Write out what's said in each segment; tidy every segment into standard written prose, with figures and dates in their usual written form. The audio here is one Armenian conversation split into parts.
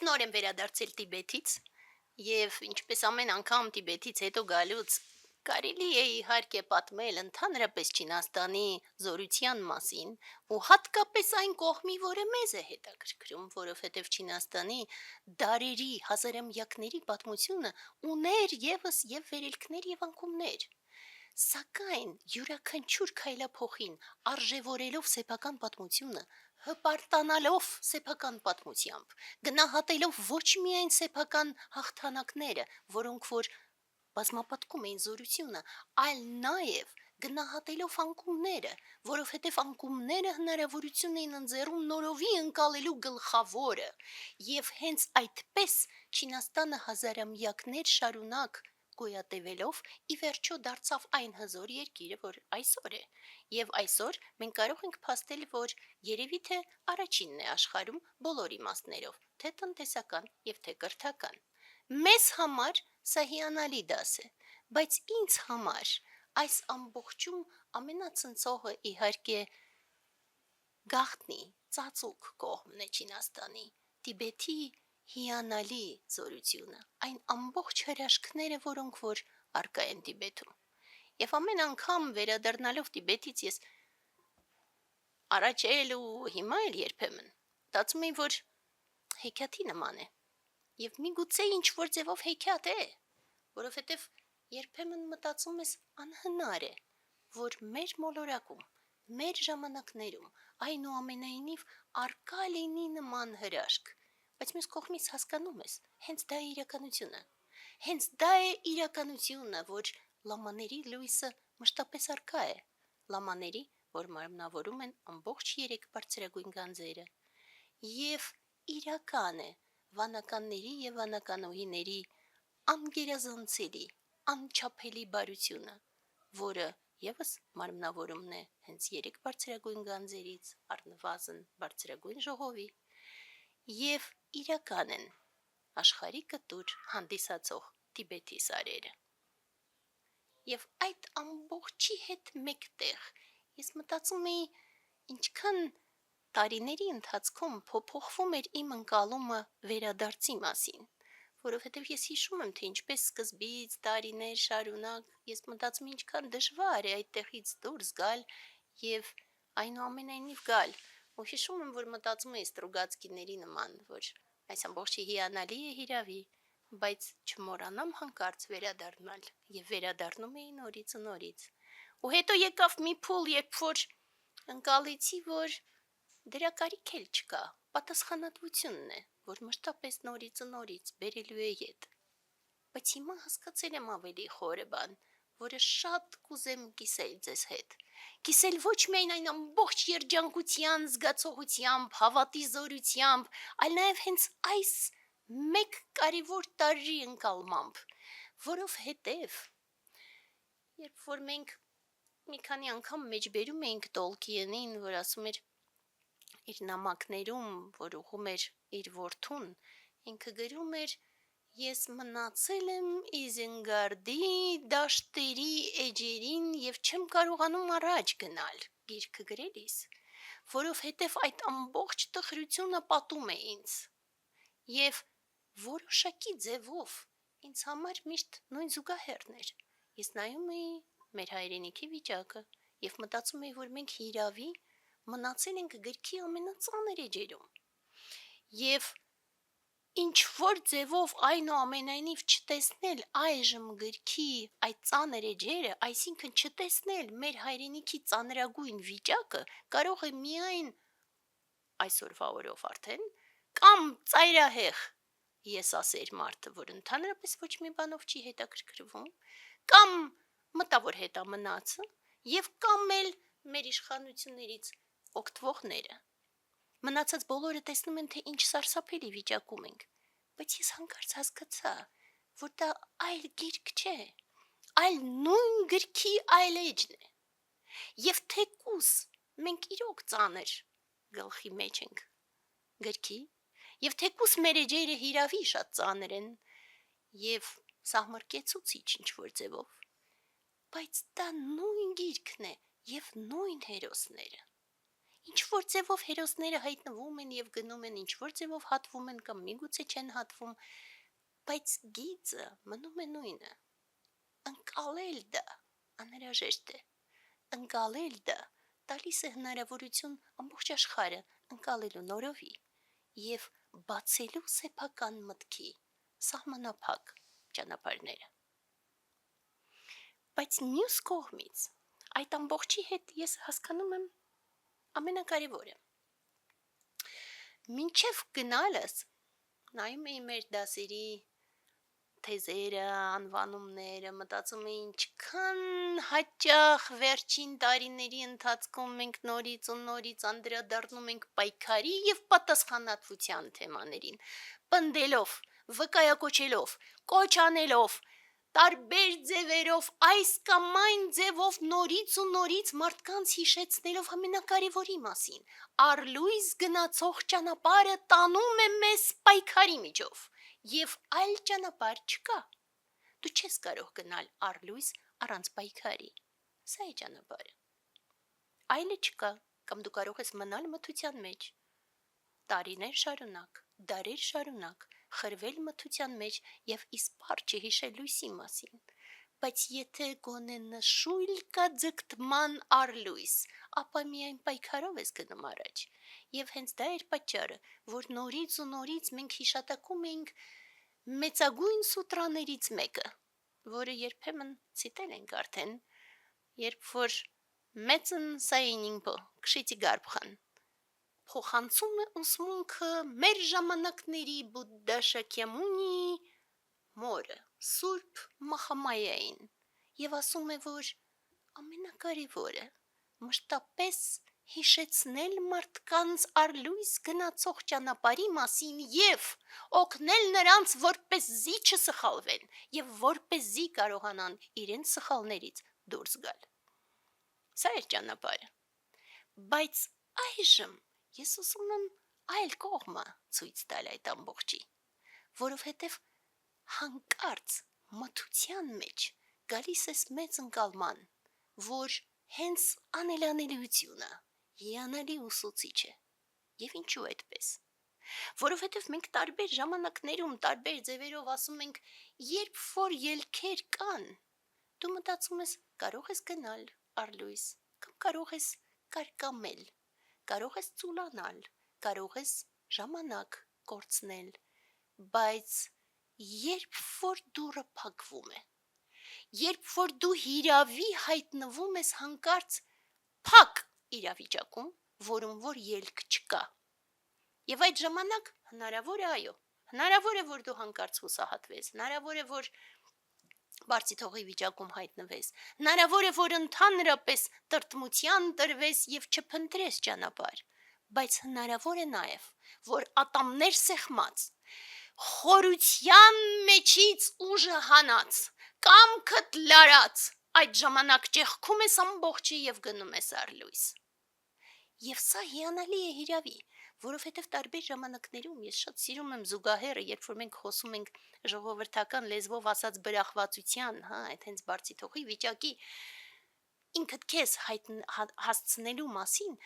նոր եմ վերադարձել Տիբետից եւ ինչպես ամեն անգամ Տիբետից հետո գալուց կարելի է իհարկե պատմել ընդհանրապես Չինաստանի զորության մասին ու հատկապես այն կողմի, որը մեզ է հետաքրքրում, որովհետև Չինաստանի դարերի, հազարամյակների պատմությունը ուներ եւս եւ վերելքներ եւ անկումներ։ Սակայն յուրաքանչյուր քայլափոխին արժևորելով սեփական պատմությունը, հպարտանալով սեփական պատմությամբ, գնահատելով ոչ միայն սեփական հաղթանակները, որոնք որ բազմապատկում էին զորությունը, այլ նաև գնահատելով անկումները, որովհետև անկումները հնարավորություն էին ընձեռում նորովի ընկալելու գլխավորը, եւ հենց այդպես Չինաստանը հազարամյակներ շարունակ գոյատևելով ի վերջո դարձավ այն հզոր երկիրը, որ այսօր է, եւ այսօր մենք կարող ենք փաստել, որ երևի թե առաջինն է աշխարհում բոլոր իմաստներով, թե տնտեսական եւ թե կրթական։ Մեզ համար սա հիանալի դաս է, բայց ինձ համար այս ամբողջում ամենացնցողը իհարկե գաղտնի, ծածուկ կողմն է Չինաստանի, Տիբետի հիանալի զորությունը, այն ամբողջ հրաշքները, որոնք որ արկա են Տիբետում։ Եվ ամեն անգամ վերադառնալով Տիբետից ես առաջ էլ ու հիմա էլ երբեմն մտածում եմ, որ հեքիաթի նման է։ Եվ միգուցե ինչ-որ ձևով հեքիաթ է, որովհետև երբեմն մտածում ես անհնար է, որ մեր մոլորակում, մեր ժամանակներում այնուամենայնիվ արկա լինի նման հրաշք, բայց մյուս կողմից հասկանում ես, հենց դա է իրականությունը։ Հենց դա է իրականությունը, որ լամաների լույսը մշտապես արկա է, լամաների, որ մարմնավորում են ամբողջ 3 բարձրագույն գանձերը, եւ իրական է վանականների եւ վանականուհիների անգերազանցելի, անչափելի բարությունը, որը եւս մարմնավորումն է հենց 3 բարձրագույն գանձերից առնվազն բարձրագույն ժողովի, եւ իրական են աշխարհի կտուր հանդիսացող Տիբետի սարերը։ Եվ այդ ամբողջի հետ մեկտեղ ես մտածում էի, ինչքան տարիների ընթացքում փոփոխվում էր իմ ընկալումը վերադարձի մասին, որովհետև ես հիշում եմ, թե ինչպես սկզբից տարիներ շարունակ ես մտածում ինչքան դժվար է այդտեղից դուրս գալ եւ այնուամենայնիվ գալ, ու հիշում եմ, որ մտածում էի Ստրուգացկիների նման, որ այս ամբողջը հիանալի է հիրավի, բայց չմոռանամ հանկարծ վերադառնալ եւ վերադառնում էի նորից ու նորից։ Ու հետո եկավ մի փուլ, երբ որ ընկալեցի, որ դրա կարիք էլ չկա, պատասխանատվությունն է, որ մշտապես նորից ու նորից բերելու է ետ։ Բայց հիմա հասկացել եմ ավելի խորը բան, որը շատ կուզեմ կիսել ձեզ հետ։ Կիսել ոչ միայն այն ամբողջ երջանկության, զգացողությամբ, հավատի զորությամբ, այլ նաև հենց այս մեկ կարևոր տարրի ընկալմամբ, որովհետև երբ որ մենք մի քանի անգամ մեջբերում էինք Տոլկիենին, որ ասում էր իր նամակներում, որ ուղում էր իր որդուն, ինքը գրում էր. ես մնացել եմ Իզենգարդի դաշտերի էջերին եւ չեմ կարողանում առաջ գնալ գիրքը գրելիս, որովհետև այդ ամբողջ տխրությունը պատում է ինձ եւ որոշակի ձևով ինձ համար միշտ նույն զուգահեռն էր։ Ես նայում էի մեր հայրենիքի վիճակը եւ մտածում էի, որ մենք հիրավի մնացել ենք գրքի ամենածանր էջերում եւ ինչ որ ձևով այնուամենայնիվ չտեսնել այժմ գրքի այդ ծանր էջերը, այսինքն չտեսնել մեր հայրենիքի ծանրագույն վիճակը, կարող է միայն այսօրվա օրով արդեն կամ ծայրահեղ եսասեր մարդը, որ ընդհանրապես ոչ մի բանով չի հետաքրքրվում, կամ մտավոր հետամնացը եւ կամ էլ մեր իշխանություններից օգտվողները։ Մնացած բոլորը տեսնում են, թե ինչ սարսափելի վիճակում ենք, բայց ես հանկարծ հասկացա, որ դա այլ գիրք չէ, այլ նույն գրքի այլ էջն է։ Եվ թեկուս մենք իրոք ծանր գլխի մեջ ենք գրքի, եւ թեկուս մեր էջերը հիրավի շատ ծանր են եւ սահմռկեցուցիչ ինչ-որ ձևով, բայց դա նույն գիրքն է եւ նույն հերոսները։ Ինչ որ ձևով հերոսները հայտնվում են եւ գնում են, ինչ որ ձևով հատվում են կամ միգուցե չեն հատվում, բայց գիծը մնում է նույնը։ Ընկալել դա անհրաժեշտ է։ Ընկալել դա տալիս է հնարավորություն ամբողջ աշխարհը ընկալելու նորովի եւ բացելու սեփական մտքի սահմանափակ ճանապարհները։ Բայց մյուս կողմից այդ ամբողջի հետ ես հասկանում եմ ամենակարևորը։ Մինչև գնալս նայում էի մեր դասերի թեզերը, անվանումները, մտածում էի ինչքան հաճախ վերջին տարիների ընթացքում մենք նորից ու նորից անդրադառնում ենք պայքարի եւ պատասխանատվության թեմաներին, պնդելով, վկայակոչելով, կոչ անելով, տարբեր ձևերով, այս կամ այն ձևով նորից ու նորից մարդկանց հիշեցնելով ամենակարևորի մասին, առլույս գնացող ճանապարհը տանում է մեզ պայքարի միջով, եւ այլ ճանապարհ չկա, դու չես կարող գնալ առլույս առանց պայքարի, սա է ճանապարհը, այլը չկա, կամ դու կարող ես մնալ մթության մեջ, տարիներ շարունակ, դարեր շարունակ, խրվել մթության մեջ եւ իսպառ չհիշել լույսի մասին, բայց եթե գոնե նշույլ կա ձգտման առլույս, ապա միայն պայքարով ես գնում առաջ, եւ հենց դա էր պատճառը, որ նորից ու նորից մենք հիշատակում էինք մեծագույն սուտրաներից մեկը, որը երբեմն ցիտել ենք արդեն, երբ որ մեծն սայինինգբո, կշիցի գարբխան, փոխանցում է ուսմունքը մեր ժամանակների Բուդդա Շաքյամունի մորը, Սուրբ Մախամայային, եւ ասում է, որ ամենակարևորը մշտապես հիշեցնել մարդկանց առլույս գնացող ճանապարհի մասին եւ օգնել նրանց, որպեսզի չսխալվեն եւ որպեսզի կարողանան իրենց սխալներից դուրս գալ։ Սա է ճանապարհը։ Բայց այժմ ես ուզում եմ այլ կողմը ցույց տալ այդ ամբողջի, որովհետև հանկարծ մթության մեջ գալիս ես մեծ ընկալման, որ հենց անելանելիությունը հիանալի ուսուցիչ է, եւ ինչու այդպես, որովհետև մենք տարբեր ժամանակներում, տարբեր ձևերով ասում ենք, երբ որ ելքեր կան, դու մտածում ես, կարող ես գնալ առլույս, կամ կարող ես կարկամել, կարող ես ծուլանալ, կարող ես ժամանակ կորցնել, բայց երբ որ դուռը փակվում է, երբ որ դու հիրավի հայտնվում ես հանկարծ փակ իրավիճակում, որում որ ելք չկա, եւ այդ ժամանակ հնարավոր է, այո, հնարավոր է, որ դու հանկարծ հուսահատվես, հնարավոր է, որ բարձի թողի վիճակում հայտնվես, հնարավոր է, որ ընդհանրապես տրտմության տրվես եւ չփնտրես ճանապարհ, բայց հնարավոր է նաեւ, որ ատամներ սեղմած, խորության մեջից ուժը հանած, կամքդ լարած, այդ ժամանակ ճեղքում ես ամբողջը եւ գնում ես առլույս։ Եվ սա հիանալի է հիրավի, որովհետև տարբեր ժամանակներում ես շատ սիրում եմ զուգահեռը, երբ որ մենք խոսում ենք ժողովրդական լեզվով ասած բրախվածության, այդ հենց բարձի թողի վիճակի ինքդ քեզ հասցնելու մասին,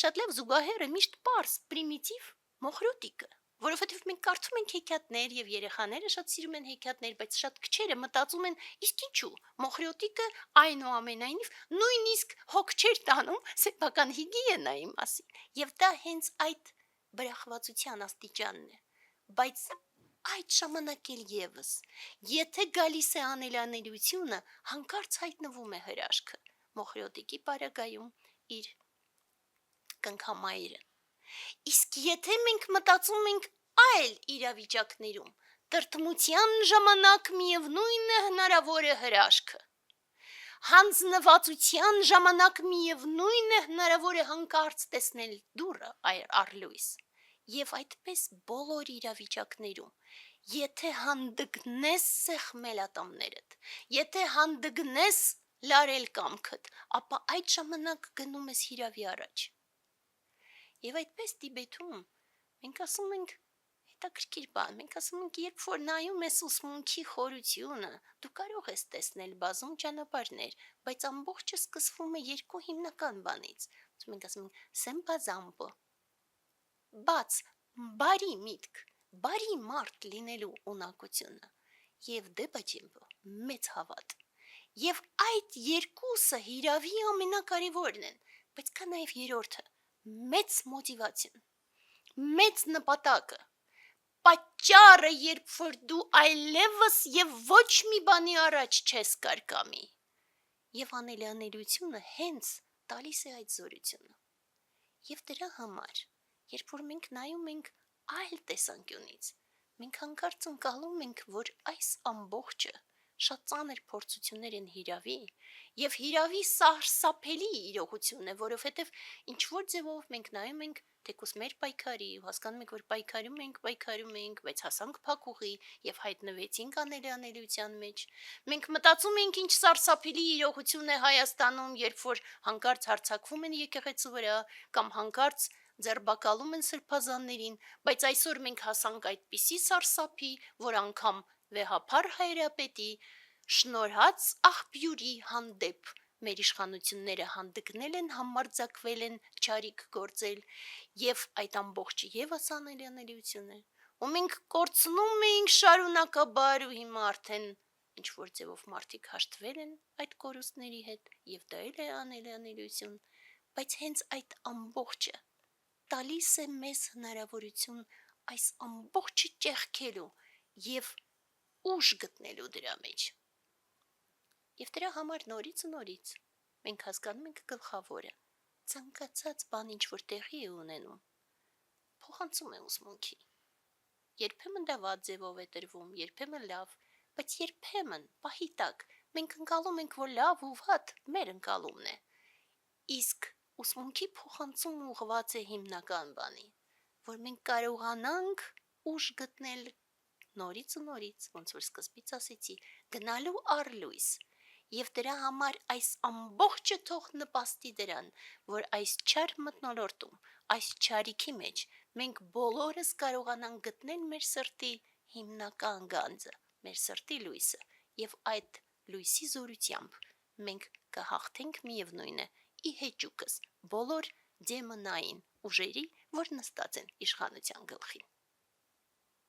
շատ լավ զուգահեռը միշտ պարզ, պրիմիտիվ մոխրոտիկը, որովհետև մենք կարդում ենք հեքիաթներ եւ երեխաները շատ սիրում են հեքիաթներ, բայց շատ քչերը մտածում են, իսկ ինչու, մոխրոտիկը այնուամենայնիվ նույնիսկ հոգ չէր տանում սեփական հիգիենայի մասին, եւ դա հենց այդ բրախվածության աստիճանն է, բայց այդ ժամանակ էլ եւս, եթե գալիս է անելանելիությունը, հանկարծ հայտնվում է հրաշքը, մոխրոտիկի պարագայում իր կնքամայրը, իսկ եթե մենք մտածում ենք այլ իրավիճակներում, տրտմության ժամանակ միևնույն է հնարավոր է հրաշքը, հանձնվածության ժամանակ միևնույն է հնարավոր է հանկարծ տեսնել դուռը առլույս, եւ այդպես բոլոր իրավիճակներում, եթե հանդգնես սեղմել ատամներդ, եթե հանդգնես լարել կամքդ, ապա այդ ժամանակ գնում ես հիրավի առաջ։ Եվ այդպես Տիբեթում մենք ասում ենք հետաքրքիր բան, մենք ասում ենք, երբ որ նայում ես ուսմունքի խորությունը, դու կարող ես տեսնել բազում ճանապարհներ, բայց ամբողջը սկսվում է երկու հիմնական բանից, Մենք ասում ենք սեմբազամբո, բաց, բարի միտք, բարի մարդ լինելու ունակությունը և դեպաչեմբո, մեծ հավատ։ Եվ այդ երկուսը հիրավի ամենակարևորն են, բայց կա նաև երրորդը՝ մեծ մոտիվացիան, մեծ նպատակը, պատճառը, երբ որ դու այլևս եւ ոչ մի բանի առաջ չես կարկամի։ Եվ անելանելիությունը հենց տալիս է այդ զորությունը։ Եվ դրա համար, երբ որ մենք նայում ենք այլ տեսանկյունից, մենք հանկարծ ընկալում ենք, որ այս ամբողջը շատ ծանր փորձություններ են հիրավի եւ հիրավի սարսափելի իրողություն է, որովհետեւ ինչ որ ձևով մենք նայում ենք թեկուս մեր պայքարի ու հասկանում ենք, որ պայքարում ենք, բայց հասանք փակուղի եւ հայտնվեցինք անելանելիության մեջ։ Մենք մտածում ենք ինչ սարսափելի իրողություն է Հայաստանում, երբ որ հանկարծ հարձակվում են եկեղեցու վրա կամ հանկարծ ձերբակալում են սրբազաններին, բայց այսօր մենք հասանք այդպիսի սարսափի, որ անգամ վեհափառ հայրապետի շնորհած աղբյուրի հանդեպ մեր իշխանությունները հանդգնել են, համարձակվել են չարիք գործել եւ այդ ամբողջը եւս անելանելիություն է։ Ու մենք կորցնում էինք շարունակաբար ու հիմա արդեն ինչ որ ձևով մարդիկ հաշտվել են այդ կորուստների հետ եւ դա էլ է անելանելիություն, բայց հենց այդ ամբողջը տալիս է մեզ հնարավորություն այս ամբողջը ճեղքելու եւ ուժ գտնելու դրա մեջ։ Եվ դրա համար նորից մենք հասկանում ենք գլխավորը, ցանկացած բան ինչ որ տեղի է ունենում, փոխանցում է ուսմունքի։ Երբեմն դա վատ ձևով է տրվում, երբեմն լավ, բայց երբեմն պահի տակ մենք ընկալում ենք, որ լավ ու վատ մեր ընկալումն է։ Իսկ ուսմունքի փոխանցումը ուղղված է հիմնական բանի, որ մենք կարողանանք ուժ գտնել նորից, ոնց որ սկզբից ասեցի, գնալու առ լույս։ Եվ դրա համար այս ամբողջը թող նպաստի դրան, որ այս չար մթնոլորտում, այս չարիքի մեջ մենք բոլորս կարողանանք գտնել մեր սրտի հիմնական գանձը, մեր սրտի լույսը, եւ այդ լույսի զորությամբ մենք կհաղթենք միևնույն է ի հեճուկս բոլոր դեմոնային ուժերի, որ նստած են իշխանության գլխին։